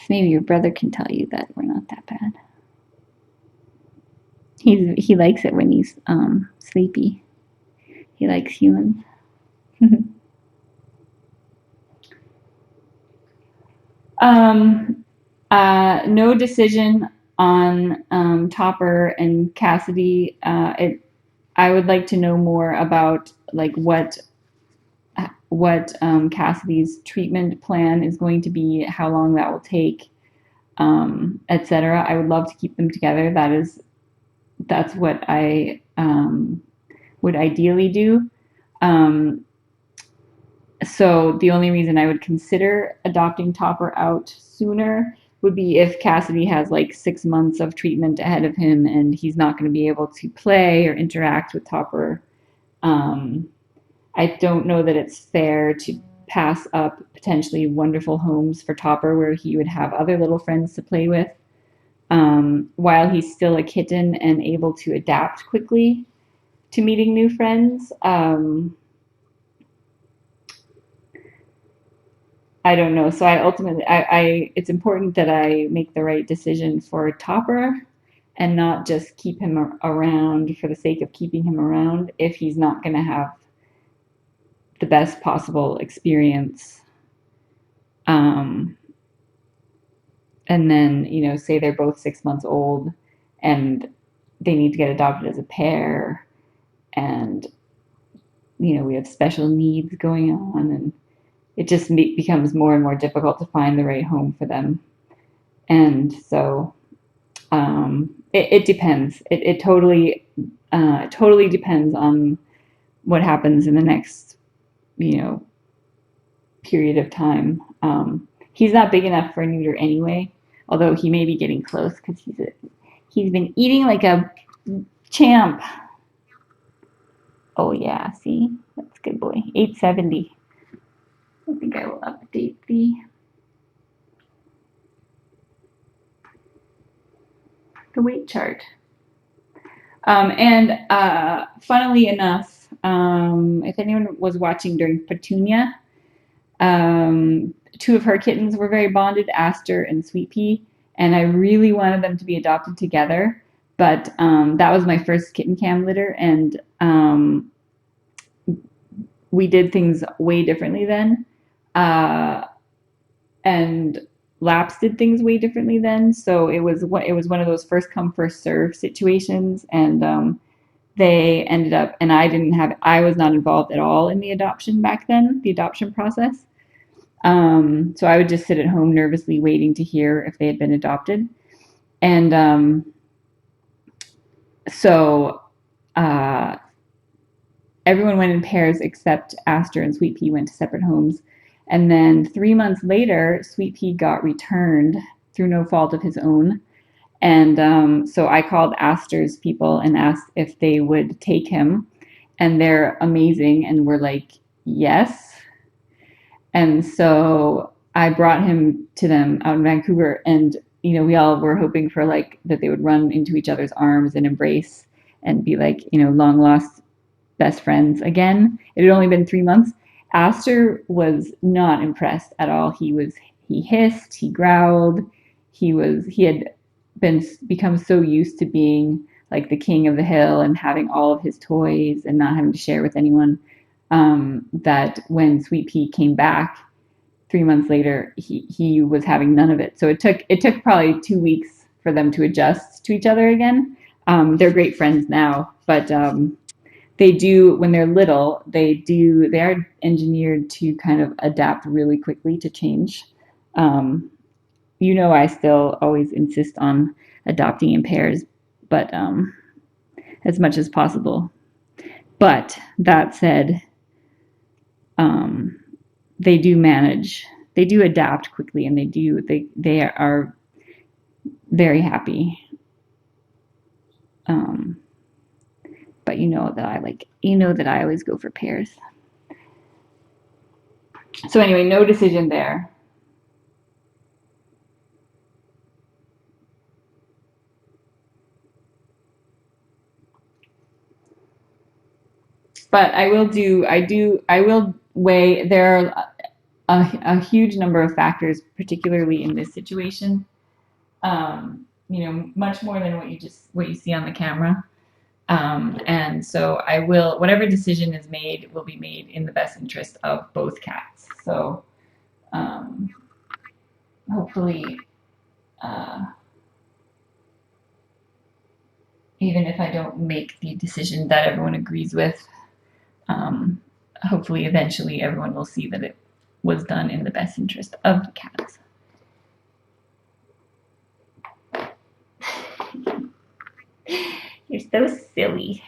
Maybe your brother can tell you that we're not that bad. He likes it when he's sleepy. He likes humans. No decision on Topper and Cassidy. I would like to know more about like what Cassidy's treatment plan is going to be, how long that will take, etc. I would love to keep them together. That's what I would ideally do. Um, so the only reason I would consider adopting Topper out sooner would be if Cassidy has like 6 months of treatment ahead of him and he's not going to be able to play or interact with Topper. Um, I don't know that it's fair to pass up potentially wonderful homes for Topper where he would have other little friends to play with, while he's still a kitten and able to adapt quickly to meeting new friends. I don't know. So I ultimately, it's important that I make the right decision for Topper and not just keep him around for the sake of keeping him around if he's not going to have the best possible experience. Um, and then, say they're both 6 months old and they need to get adopted as a pair, and, we have special needs going on, and it just becomes more and more difficult to find the right home for them. And so it depends. It totally depends on what happens in the next, you know, period of time. He's not big enough for a neuter anyway, although he may be getting close because he's been eating like a champ. Oh yeah, see, that's a good boy. 870. I think I will update the weight chart. And funnily enough, if anyone was watching during Petunia, two of her kittens were very bonded, Aster and Sweet Pea, and I really wanted them to be adopted together. But that was my first kitten cam litter, and we did things way differently then. And Laps did things way differently then. So it was one of those first come first serve situations, and they ended up, and I was not involved at all in the adoption back then, the adoption process. So I would just sit at home nervously waiting to hear if they had been adopted. And so everyone went in pairs except Aster and Sweet Pea went to separate homes. And then 3 months later, Sweet Pea got returned through no fault of his own. And so I called Aster's people and asked if they would take him. And they're amazing and were like, yes. And so I brought him to them out in Vancouver, and we all were hoping for like that they would run into each other's arms and embrace and be like, long lost best friends again. It had only been 3 months. Aster was not impressed at all. He hissed, he growled, he had become so used to being like the king of the hill and having all of his toys and not having to share with anyone, that when Sweet Pea came back 3 months later, he was having none of it. So it took probably 2 weeks for them to adjust to each other again. They're great friends now, but they do, when they're little, they are engineered to kind of adapt really quickly to change. I still always insist on adopting in pairs, but as much as possible. But that said, they do adapt quickly, and they are very happy. But that I always go for pairs. So anyway, no decision there. But I will weigh, there are a huge number of factors, particularly in this situation. You know, much more than what you see on the camera. And so I will, whatever decision is made, will be made in the best interest of both cats. So hopefully, uh, even if I don't make the decision that everyone agrees with, um, hopefully eventually everyone will see that it was done in the best interest of the cats. You're so silly.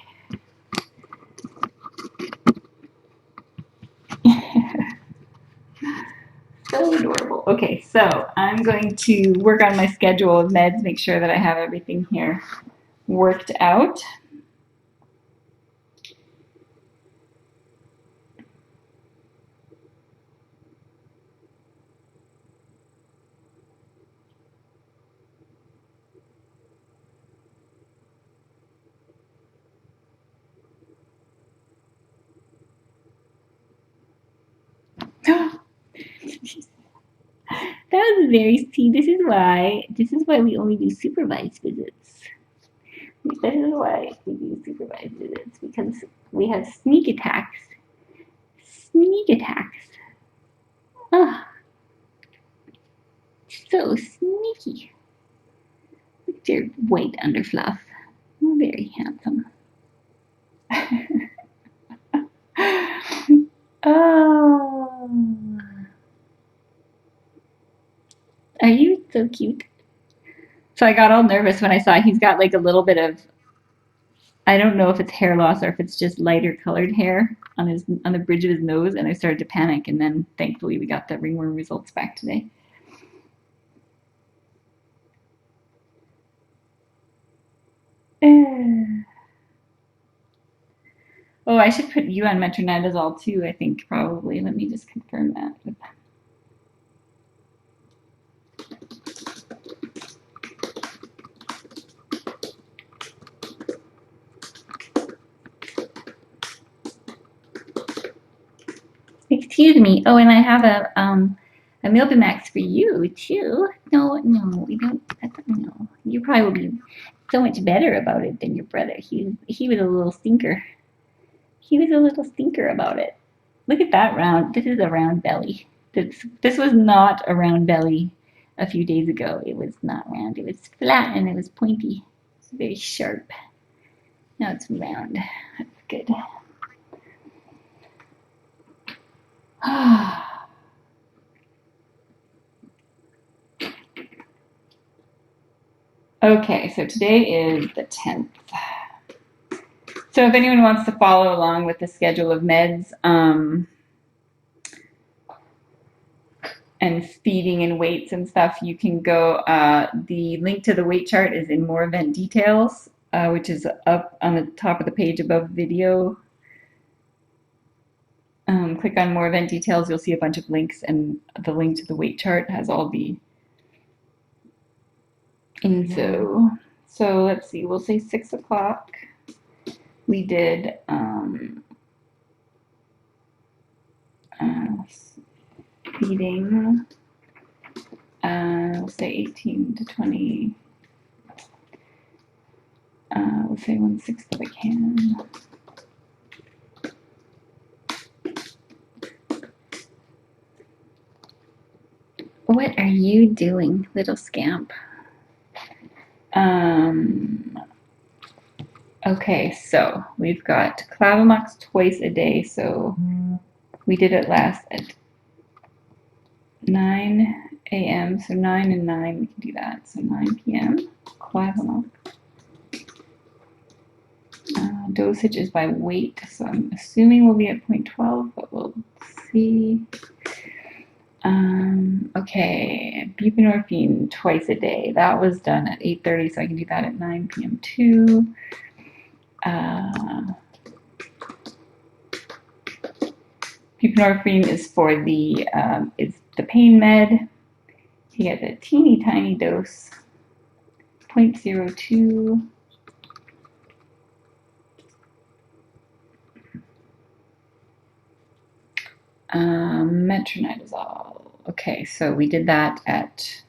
So adorable. Okay, so I'm going to work on my schedule of meds, make sure that I have everything here worked out. That was very see. This is why we only do supervised visits. This is why we do supervised visits because we have sneak attacks. Sneak attacks. Ah, so sneaky. Look at your white underfluff. Oh, very handsome. Oh, are you so cute? So I got all nervous when I saw he's got like a little bit of, I don't know if it's hair loss or if it's just lighter colored hair on the bridge of his nose, and I started to panic. And then thankfully we got the ringworm results back today. Oh, I should put you on metronidazole too. I think probably. Let me just confirm that. Excuse me. Oh, and I have a Milbimax for you too. No, we don't. No, you probably will be so much better about it than your brother. He was a little stinker. He was a little stinker about it. Look at that round. This is a round belly. This was not a round belly a few days ago. It was not round. It was flat and it was pointy. It's very sharp. Now it's round. That's good. Okay, so today is the 10th. So if anyone wants to follow along with the schedule of meds and feeding and weights and stuff, you can go. The link to the weight chart is in more event details, which is up on the top of the page above video. Click on more event details. You'll see a bunch of links, and the link to the weight chart has all the info. So let's see. We'll say 6 o'clock. We did feeding. We'll say 18 to 20. We'll say 1/6 if I can. What are you doing, little scamp? Okay, so we've got Clavamux twice a day. So we did it last at 9 a.m. So 9 and 9, we can do that. So 9 p.m. Clavamux. Dosage is by weight, so I'm assuming we'll be at 0.12, but we'll see. Okay, buprenorphine twice a day. That was done at 8:30, so I can do that at 9 p.m. too. Buprenorphine is for the pain med. You get a teeny tiny dose, 0.02. Metronidazole. Okay, so we did that at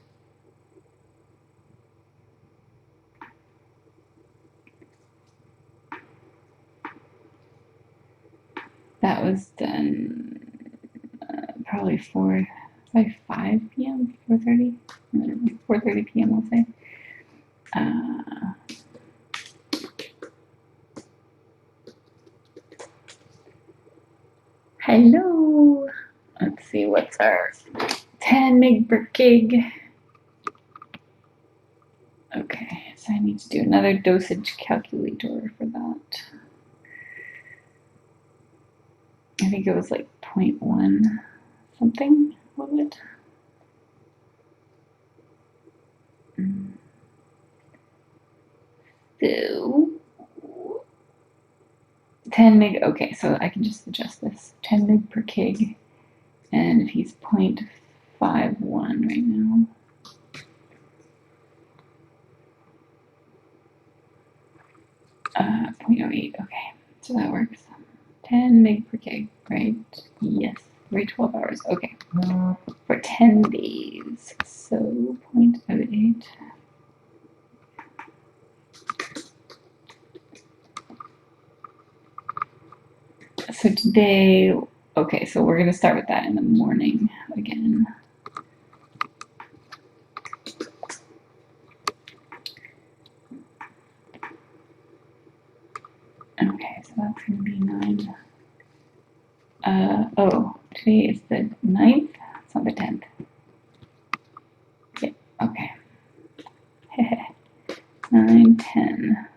that was done probably 5 p.m. 4:30, 4:30 p.m. I'll say. Hello. Let's see, what's our 10 mg per kg. Okay, so I need to do another dosage calculator for that. I think it was like 0.1 something, was it? So 10 mg, okay, so I can just adjust this. 10 mg per kg, and if he's 0.51 right now. Uh, 0.08, okay, so that works. 10 mg per kg, right? Yes, every 12 hours, okay. For 10 days, so 0.08. So today, okay, so we're going to start with that in the morning again. Okay, so that's going to be 9. Oh, today is the 9th? It's not the 10th. Yeah, okay. 9, 10.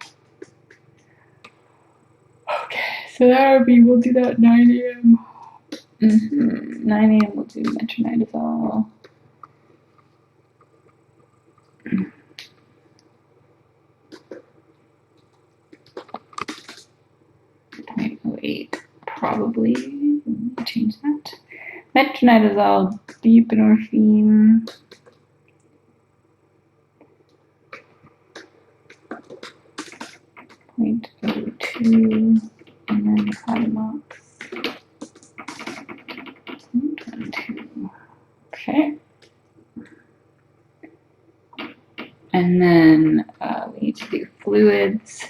Okay, so that would be, we'll do that at 9 a.m. 9 a.m. we'll do metronidazole. .08, probably. Change that. Metronidazole, buprenorphine. 0.02, and then Clavamox. 0.22. Okay. And then we need to do fluids.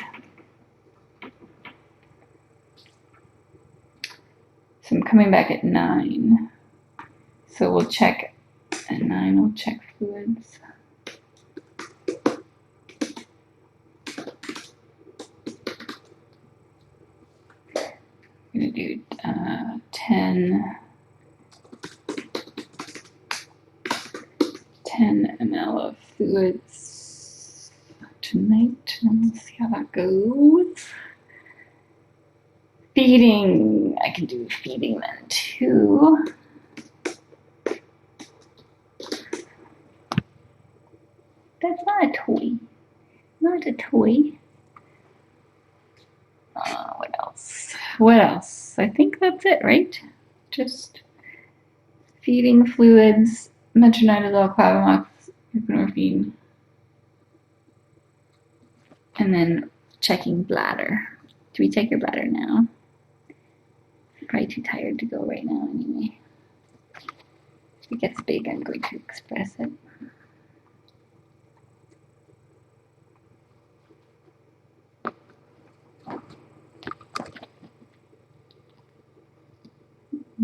So I'm coming back at 9. So we'll check at 9, we'll check fluids. I'm going to do 10 ml of fluids tonight, and we'll see how that goes. Feeding, I can do feeding then too. That's not a toy. Not a toy. What else? What else? I think that's it, right? Just feeding fluids, metronidazole, Clavamox, buprenorphine, and then checking bladder. Do we check your bladder now? Probably too tired to go right now anyway. If it gets big, I'm going to express it.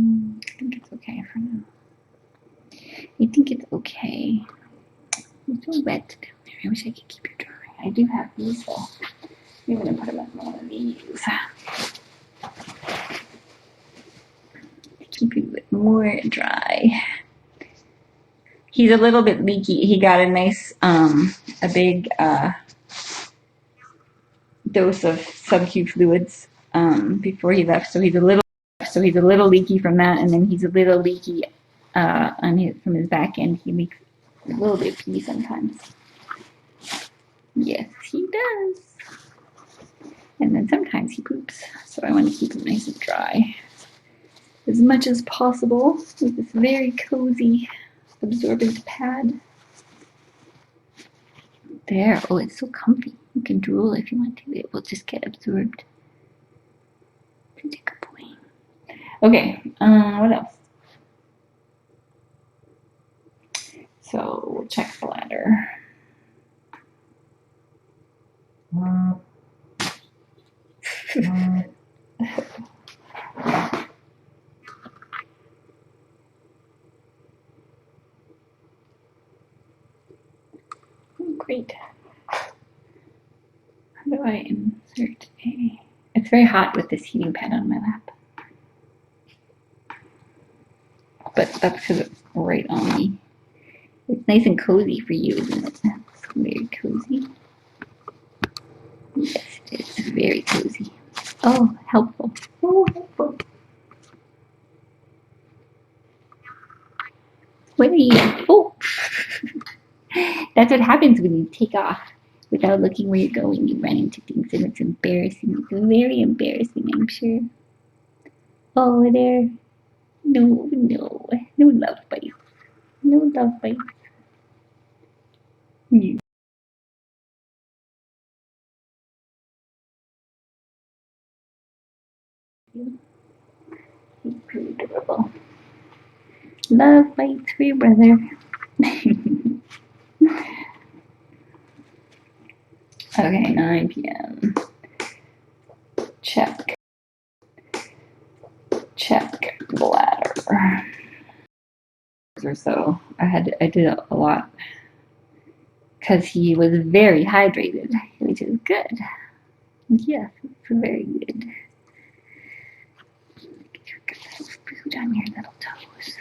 I think it's okay for now. I think it's okay. It's so wet down there. I wish I could keep it dry. I do have these though. I'm going to put them in one of these. Keep it more dry. He's a little bit leaky. He got a nice, a big dose of sub-Q fluids before he left. So he's a little leaky from that, and then he's a little leaky from his back end. He leaks a little bit of pee sometimes. Yes, he does. And then sometimes he poops. So I want to keep him nice and dry as much as possible with this very cozy absorbent pad. There. Oh, it's so comfy. You can drool if you want to. It will just get absorbed. Such a good boy. Okay, what else? So we'll check bladder. Great. How do I insert a... It's very hot with this heating pad on my lap. But that's because it's right on me. It's nice and cozy for you, isn't it? It's very cozy. Yes, it is very cozy. Oh, helpful. Oh, helpful. Where are you? Oh! That's what happens when you take off without looking where you're going. You run into things and it's embarrassing. It's very embarrassing, I'm sure. Oh, there. No, no. No love bites. No love bites. You. He's pretty adorable. Love bites for your brother. Okay, 9 p.m. Check. Check bladder. Or so I did a lot because he was very hydrated, which is good. Yes, it's very good. Get some food on your little toes.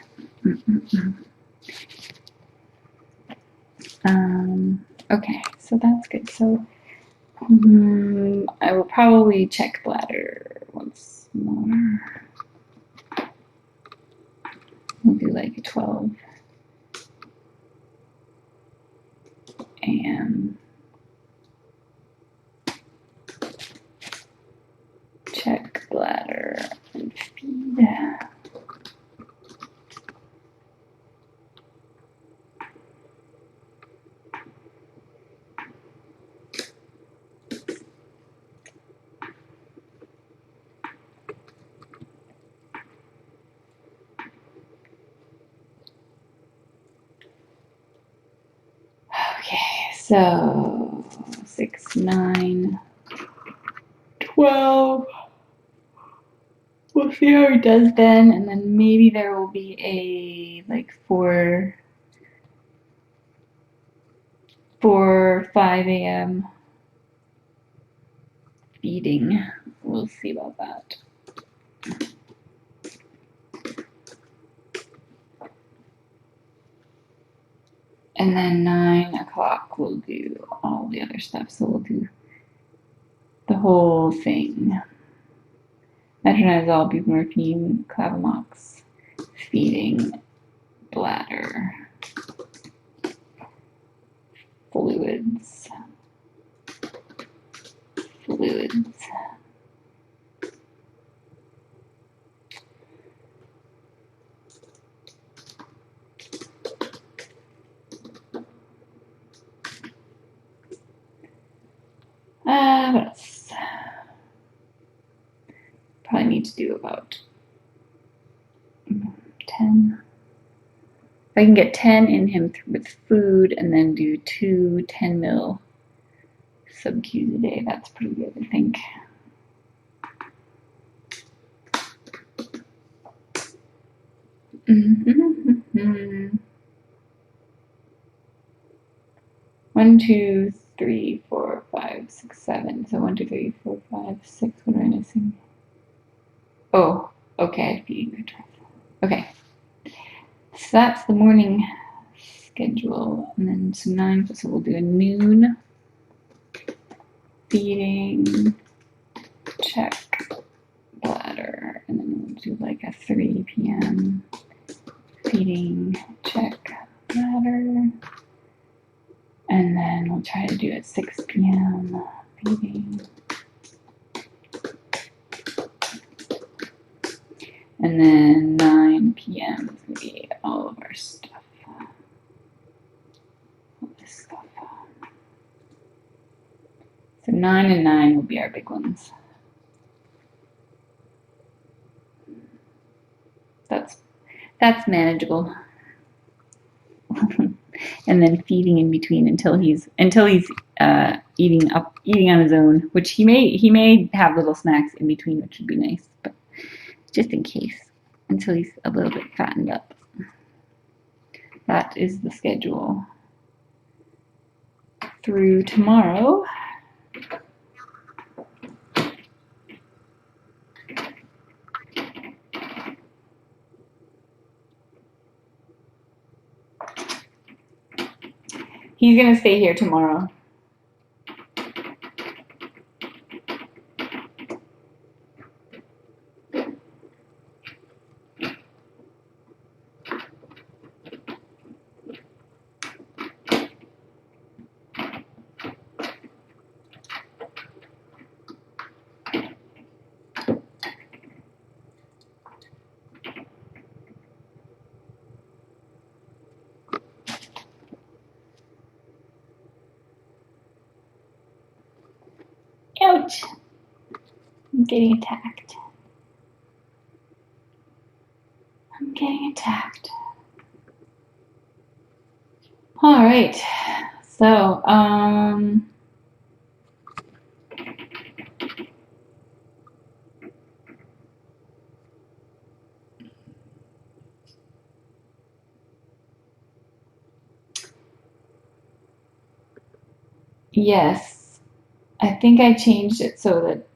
Okay, so that's good. So I will probably check bladder once more. We'll do like a 12 and check bladder and feed. Okay, so 6, 9, 12. We'll see how he does then, and then maybe there will be a like 4, 5 a.m. feeding. We'll see about that. And then 9 o'clock we'll do all the other stuff. So we'll do the whole thing. Metronidazole, buprenorphine, clavamox, feeding, bladder, fluids. What else? Probably need to do about 10. If I can get 10 in him with food and then do 2 10 mil sub-Qs a day, that's pretty good, I think. Mm-hmm. 1, 2, 3, 4, 5, 6, 7. So 1, 2, 3, 4, 5, 6. What am I missing? Oh, okay, feeding return. Okay. So that's the morning schedule. And then some 9, so we'll do a noon feeding, check bladder, and then we'll do like a 3 p.m. feeding, check bladder, and then we'll try to do a 6 p.m. feeding, and then 9 p.m. is going to be all of our stuff. All this stuff. So 9 and 9 will be our big ones. That's manageable. and then feeding in between until he's eating on his own, which he may have little snacks in between, which would be nice, but just in case, until he's a little bit fattened up. That is the schedule through tomorrow. He's gonna stay here tomorrow. Ouch! I'm getting attacked. I'm getting attacked. All right. So, yes, I think I changed it so that,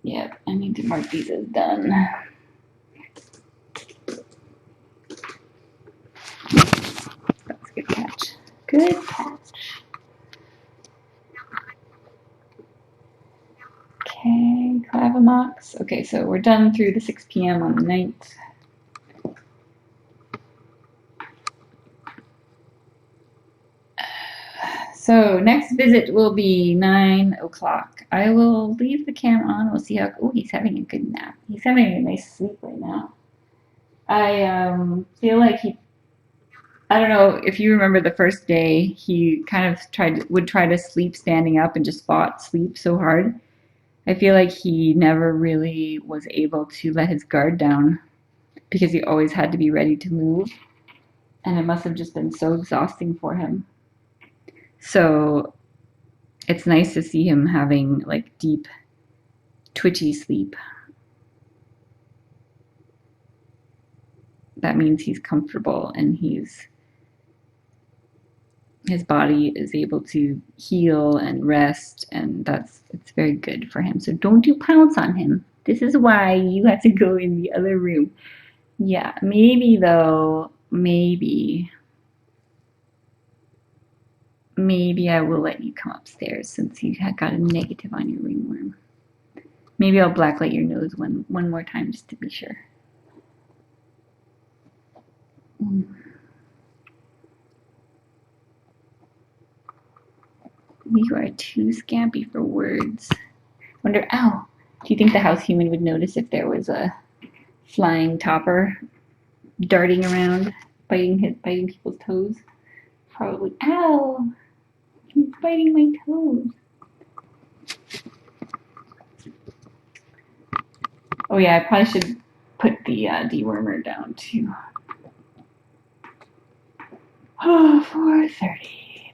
yep, I need to mark these as done. That's a good catch. Good catch. Okay, Clavamox. Okay, so we're done through the 6 p.m. on the 9th. So next visit will be 9 o'clock. I will leave the cam on. We'll see how. Oh, he's having a good nap. He's having a nice sleep right now. I feel like I don't know if you remember the first day. He kind of would try to sleep standing up and just fought sleep so hard. I feel like he never really was able to let his guard down because he always had to be ready to move, and it must have just been so exhausting for him. So it's nice to see him having like deep, twitchy sleep. That means he's comfortable and his body is able to heal and rest, and it's very good for him. So don't you pounce on him. This is why you have to go in the other room. Yeah, maybe though, maybe I will let you come upstairs since you got a negative on your ringworm. Maybe I'll blacklight your nose one more time just to be sure. You are too scampy for words. Wonder, ow, do you think the house human would notice if there was a flying topper darting around, biting people's toes? Probably. Ow! He's biting my toes. Oh yeah, I probably should put the dewormer down too. Oh, 4:30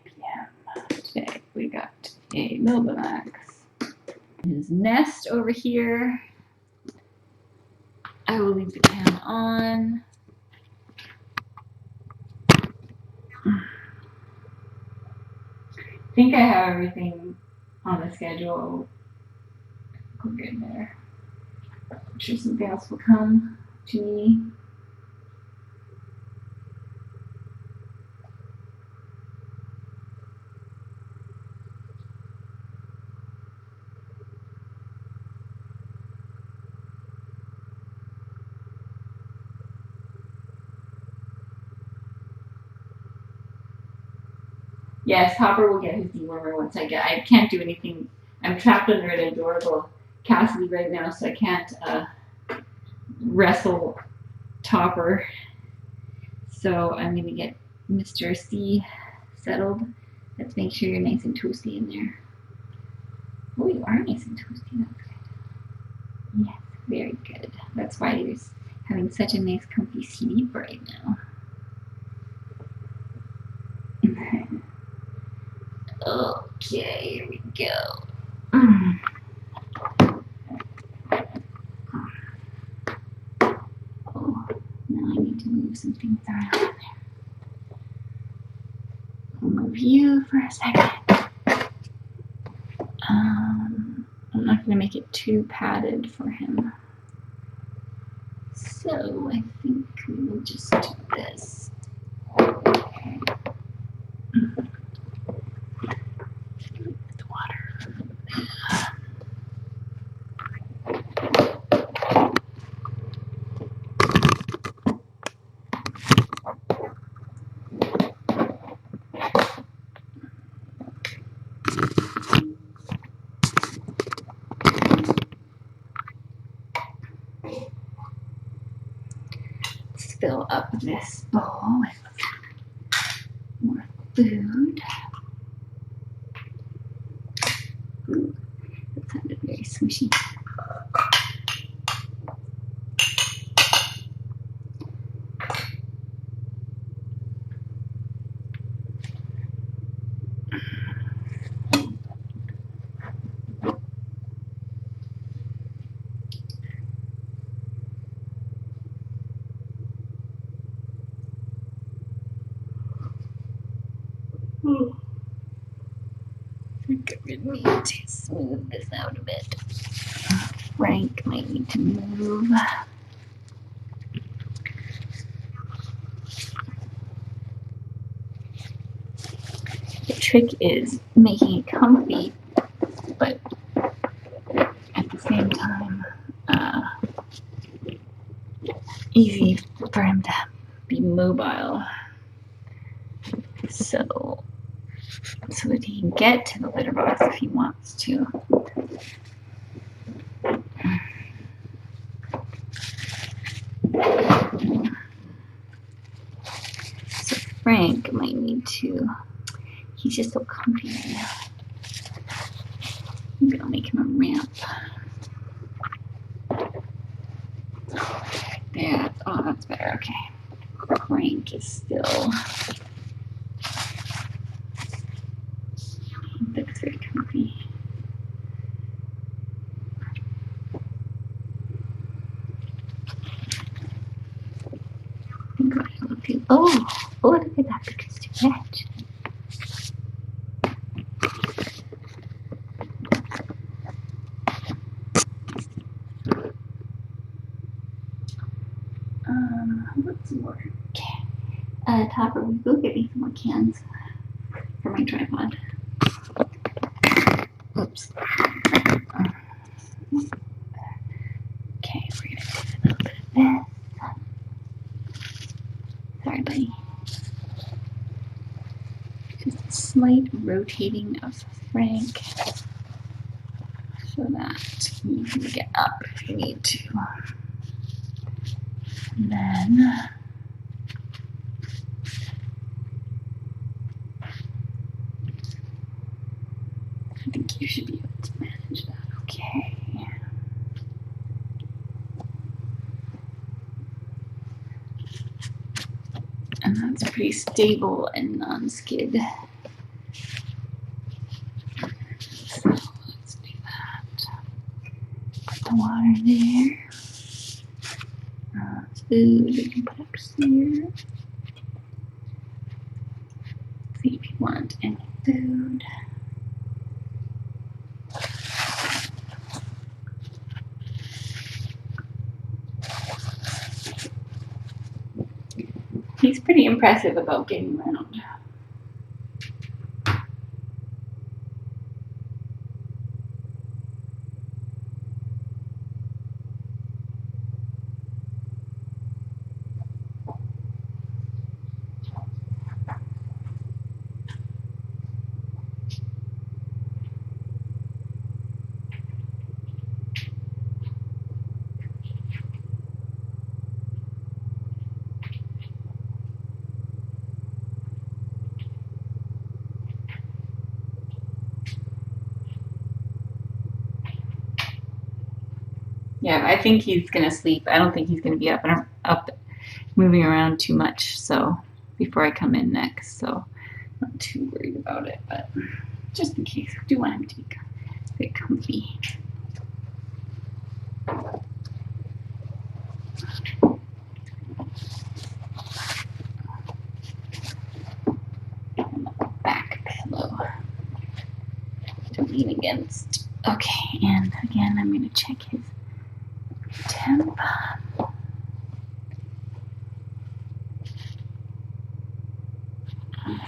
p.m. Today we got a Milkbar. His nest over here. I will leave the cam on. I think I have everything on the schedule. We'll get there. I'm sure something else will come to me. Yes, Hopper will get his dewormer once I can't do anything. I'm trapped under an adorable Cassidy right now, so I can't wrestle Topper. So I'm going to get Mr. C settled. Let's make sure you're nice and toasty in there. Oh, you are nice and toasty. That's good. Yes, very good. That's why Having such a nice comfy sleep right now. Okay, here we go. Oh, now I need to move some things around there. I'll move you for a second. I'm not going to make it too padded for him. So I think we'll just do this. The water. Let's fill up this bowl with more food. Ooh, that sounded very swishy. I think I really need to smooth this out a bit. Frank might need to move. The trick is making it comfy, but at the same time, easy for him to be mobile. So that he can get to the litter box if he wants to. So Frank might need to, he's just so comfy right now. I'm gonna make him a ramp. There, oh, that's better, okay. Frank is still, that's very comfy. I think what I will do, oh, look at that, because it's too wet. Let's work. Topper, will you go get me some more cans for my tripod? Oops. Okay, we're gonna do a little bit of this. Sorry, buddy. Just a slight rotating of Frank so that you can get up if you need to. And then I think you should be able to manage that okay. And that's pretty stable and non-skid. So let's do that. Put the water there. Food we can put up here. See if you want any food. He's pretty impressive about getting around. Yeah, I think he's gonna sleep. I don't think he's gonna be up moving around too much. So before I come in next, so not too worried about it, but just in case, I do want him to be a bit comfy. Back pillow to lean against. Okay, and again, I'm gonna check his temp.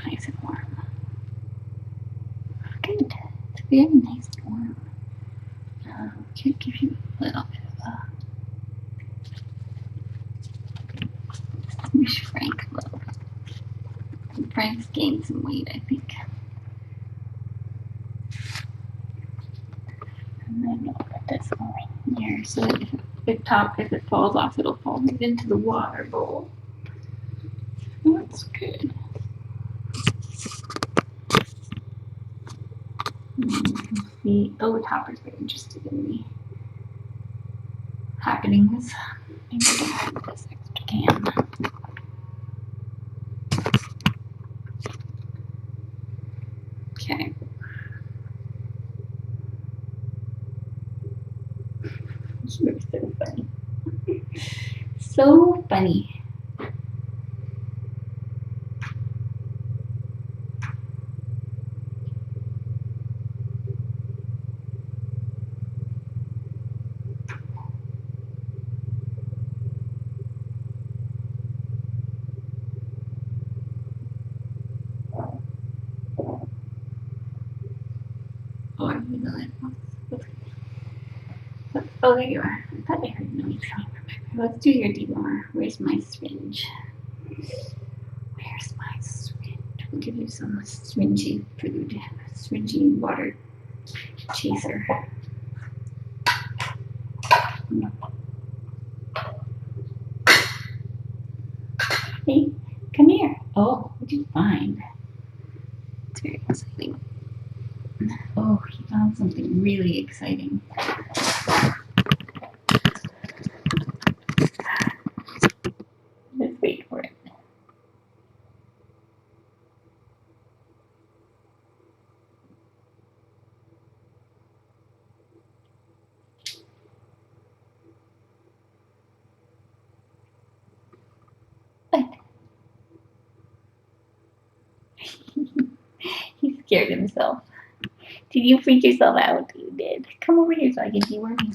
Nice and warm. Good. It's very nice and warm. Could give you a little bit of a wish Frank a little. Frank's gained some weight, I think. And then I'll put this going here so that if it falls off, it'll fall right into the water bowl. That's good. The Topper's very interested in the happenings. Maybe I'm gonna have this extra can. Okay. You're so funny. So funny. Oh, I didn't know that. Oh, there you are. I thought I heard noise coming from back there. Let's do your dewormer. Where's my syringe? Where's my syringe? We'll give you some syringy food. Syringy water chaser. Hey, come here. Oh, what'd you find? It's very exciting. Oh, he found something really exciting. Let's wait for it. What? He scared himself. Did you freak yourself out? You did. Come over here so I can deworm you.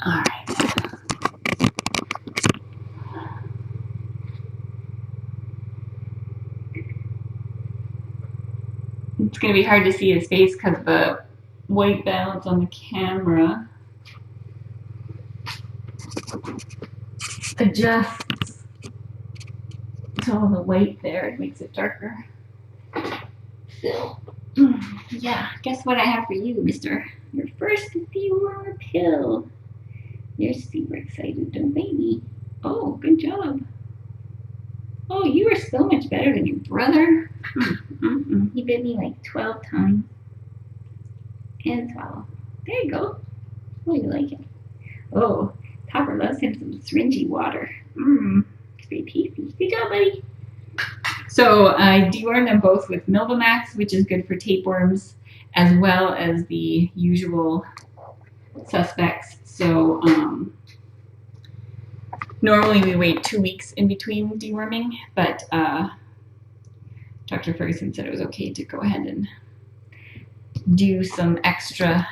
Alright. It's going to be hard to see his face because of the white balance on the camera. Adjusts to all the white there. It makes it darker. So, yeah, guess what I have for you, mister? Your first dewormer pill. You're super excited, don't baby. Oh, good job. Oh, you are so much better than your brother. He bit me like 12 times. And swallow. There you go. Oh, you like it. Oh, Topper loves him some syringy water. It's very tasty. Good job, buddy. So I dewormed them both with Milvamax, which is good for tapeworms, as well as the usual suspects. So normally we wait 2 weeks in between deworming, but Dr. Ferguson said it was okay to go ahead and do some extra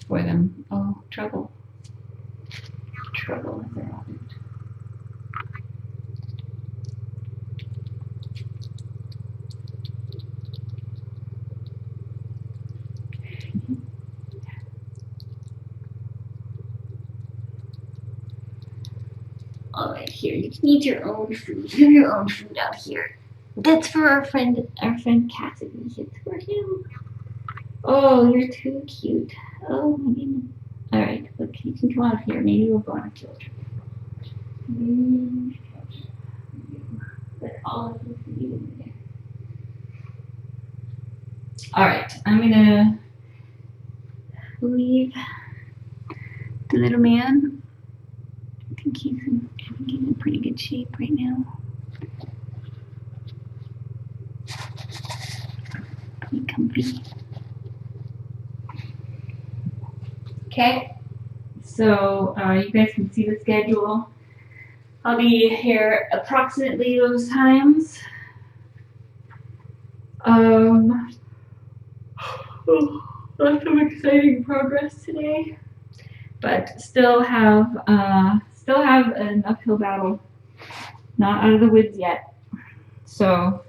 for them. Oh, trouble. Trouble has arrived. All right, here, you can eat your own food. You have your own food out here. That's for our friend Cassidy. It's for him. Oh, you're too cute. Oh, my goodness. All right, look, you can come out here. Maybe we'll go on a field trip. But all of you over there. All right, I'm gonna believe. The little man. I think he's in pretty good shape right now. Pretty comfy. Okay, so you guys can see the schedule. I'll be here approximately those times. Lots of exciting progress today, but still have an uphill battle. Not out of the woods yet. So,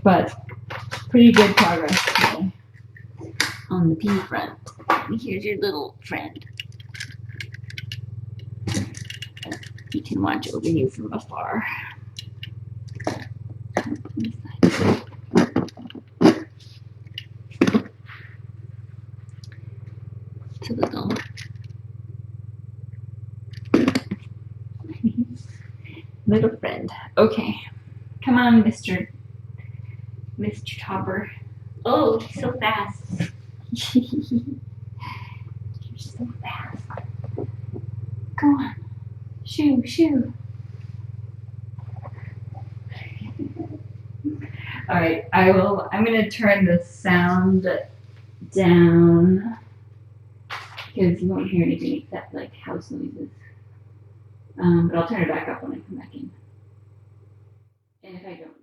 but pretty good progress today on the pea front. Here's your little friend. He can watch over you from afar. It's a little friend. Okay, come on, Mr. Topper. Oh, he's so fast. You're so fast. Go on. Shoo, shoo. All right, I'm going to turn the sound down because you won't hear anything except like house noises. But I'll turn it back up when I come back in. And if I don't.